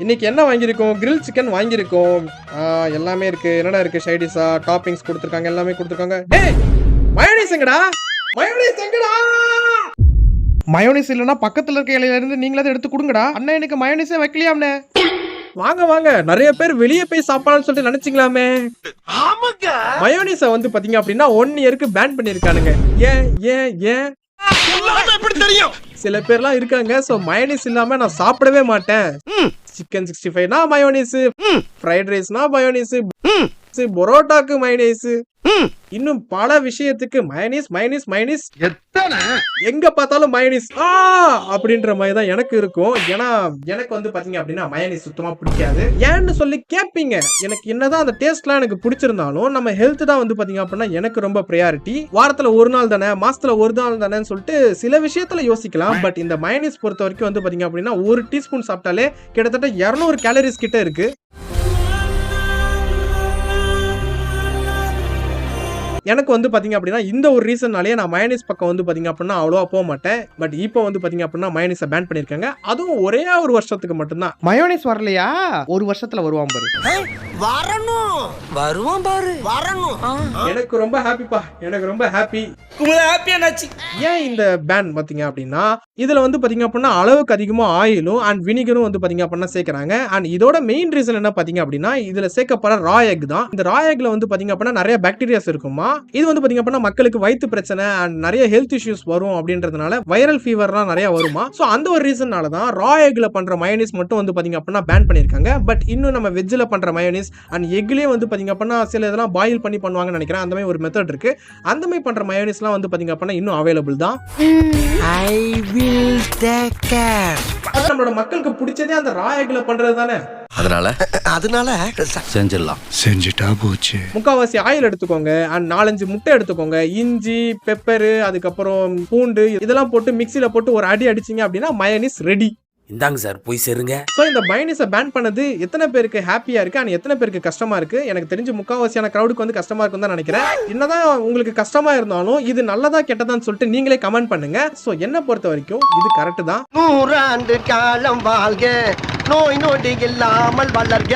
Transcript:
இன்னைக்கு என்ன வாங்கியிருக்கோம்? கிரில் சிக்கன் வாங்கியிருக்கோம். எல்லாமே இருக்கு. என்னடா இருக்கு? சைடிஷா, டாப்பிங்ஸ் கொடுத்துருக்காங்க, எல்லாமே கொடுத்துருக்காங்க. டேய் மயோனைஸ் எங்கடா? மயோனைஸ் எங்கடா? மயோனைஸ் இல்லைன்னா பக்கத்துல இருக்க இலையில இருந்து நீங்களாவது எடுத்து கொடுங்கடா. அண்ணா எனக்கு மயோனைஸே வைக்கலையாம்னே. வாங்க வாங்க, நிறைய பேர் வெளியே போய் சாப்பாடுன்னு சொல்லிட்டு நினைச்சிங்களாமே. மயோனைஸை வந்து பாத்தீங்க அப்படின்னா 1 இயருக்கு பேன் பண்ணிருக்கானுங்க. ஏன் ஏன் ஏன் சில பேர்லாம் இருக்காங்க. சோ மயோனைஸ் இல்லாம நான் சாப்பிடவே மாட்டேன். சிக்கன் 65னா மயோனைஸ், ஃப்ரைட் ரைஸ்னா மயோனைஸ், பரோட்டாக்கு மயோனைஸ், இன்னும் பல விஷயத்துக்கு மயோனைஸ் மயோனைஸ் மயோனைஸ். எங்க பார்த்தாலும் மயோனைஸ் அப்படின்ற மாதிரி தான் எனக்கு இருக்கும். ஏன்னா எனக்கு வந்து பாத்தீங்க அப்படின்னா மயோனைஸ் சுத்தமா பிடிக்காது. ஏன்னு சொல்லி கேட்பீங்க. எனக்கு என்னதான் அந்த டேஸ்ட்லாம் எனக்கு பிடிச்சிருந்தாலும் நம்ம ஹெல்த் தான் வந்து பாத்தீங்க அப்படின்னா எனக்கு ரொம்ப ப்ரையாரிட்டி. வாரத்துல ஒரு நாள் தானே, மாசத்துல ஒரு நாள் தானேன்னு சொல்லிட்டு சில விஷயத்துல யோசிக்கலாம். பட் இந்த மயோனைஸ் பொறுத்த வரைக்கும் வந்து பாத்தீங்க அப்படின்னா 1 டீஸ்பூன் சாப்பிட்டாலே கிட்டத்தட்ட 200 கேலரிஸ் கிட்ட இருக்கு. எனக்கு வந்து பாத்தீங்க அப்படின்னா இந்த ஒரு ரீசன்னாலே நான் மயோனைஸ் பக்கம் வந்து பாத்தீங்க அப்படின்னா அவ்வளவா போக மாட்டேன். பட் இப்போ வந்து பாத்தீங்க அப்படின்னா மயோனைஸை பேன் பண்ணிருக்காங்க. அதுவும் ஒரே ஒரு வருஷத்துக்கு மட்டும்தான். மயோனைஸ் வரலையா? ஒரு வருஷத்துல வருவான் பாரு. வரணும், வருவான் பாரு, வரணும். எனக்கு ரொம்ப ஹாப்பிப்பா, எனக்கு ரொம்ப ஹாப்பி. ஏன் இந்த பேன் பாத்தீங்க அப்படின்னா இதுல வந்து பாத்தீங்க அப்படின்னா அளவுக்கு அதிகமா ஆயிலும் அண்ட் வினிகரும் வந்து பாத்தீங்க அப்படின்னா சேர்க்கறாங்க. அண்ட் இதோட மெயின் ரீசன் என்ன பாத்தீங்க அப்படின்னா இதுல சேர்க்கப்படுற ரா எக் தான். இந்த ரா எக்ல வந்து பாத்தீங்க அப்படின்னா நிறைய பாக்டீரியாஸ் இருக்குமா. இது வந்து பாத்தீங்க அப்படின்னா மக்களுக்கு வயிற்று பிரச்சனை அண்ட் நிறைய ஹெல்த் இஷ்யூஸ் வரும் அப்படின்றதுனால வைரல் ஃபீவர்லாம் நிறைய வருமா. சோ அந்த ஒரு ரீசன்னால தான் ரா எக்ல பண்ற மயோனைஸ் மட்டும் வந்து பாத்தீங்க அப்படின்னா பேன் பண்ணிருக்காங்க. பட் இன்னும் நம்ம வெஜ்ல பண்ற மயோனைஸ் அண்ட் எக்லயே வந்து பாத்தீங்க அப்படின்னா சில இதெல்லாம் பாயில் பண்ணி பண்ணுவாங்கன்னு நினைக்கிறேன். அந்த மாதிரி ஒரு மெத்தட் இருக்கு. அந்த மாதிரி பண்ற மயோனைஸ்லாம் வந்து பாத்தீங்க அப்படின்னா இன்னும் அவைலபிள் தான். I will take care. நம்மளோட மக்களுக்கு பிடிச்சதே அந்த ரா எக்ல பண்றது தானே. அதனால செஞ்சிடலாம். செஞ்சுட்டா போச்சு. முக்காவாசி ஆயில் எடுத்துக்கோங்க அண்ட் 4-5 முட்டை எடுத்துக்கோங்க. இஞ்சி, பெப்பரு, அதுக்கப்புறம் பூண்டு இதெல்லாம் போட்டு மிக்சில போட்டு ஒரு அடி அடிச்சிங்க அப்படின்னா மயோனைஸ் ரெடி. இந்தாங்க சார், போய் சேருங்க. சோ இந்த மயோனைஸை பேன் பண்ணது எத்தனை பேருக்கு ஹாப்பியா இருக்கு அண்ட் எத்தனை பேருக்கு கஷ்டமா இருக்கு? எனக்கு தெரிஞ்சு முக்காவாசியான கிரௌடுக்கு வந்து கஷ்டமா இருக்குன்னு தான் நினைக்கிறேன். என்னதான் உங்களுக்கு கஷ்டமா இருந்தாலும் இது நல்லதா கெட்டதான்னு சொல்லிட்டு நீங்களே கமெண்ட் பண்ணுங்க. சோ என்ன பொறுத்த வரைக்கும் இது கரெக்ட் தான். 100 ஆண்டு காலம் வாழ்க, நோய் நொடி இல்லாமல் வளர்க.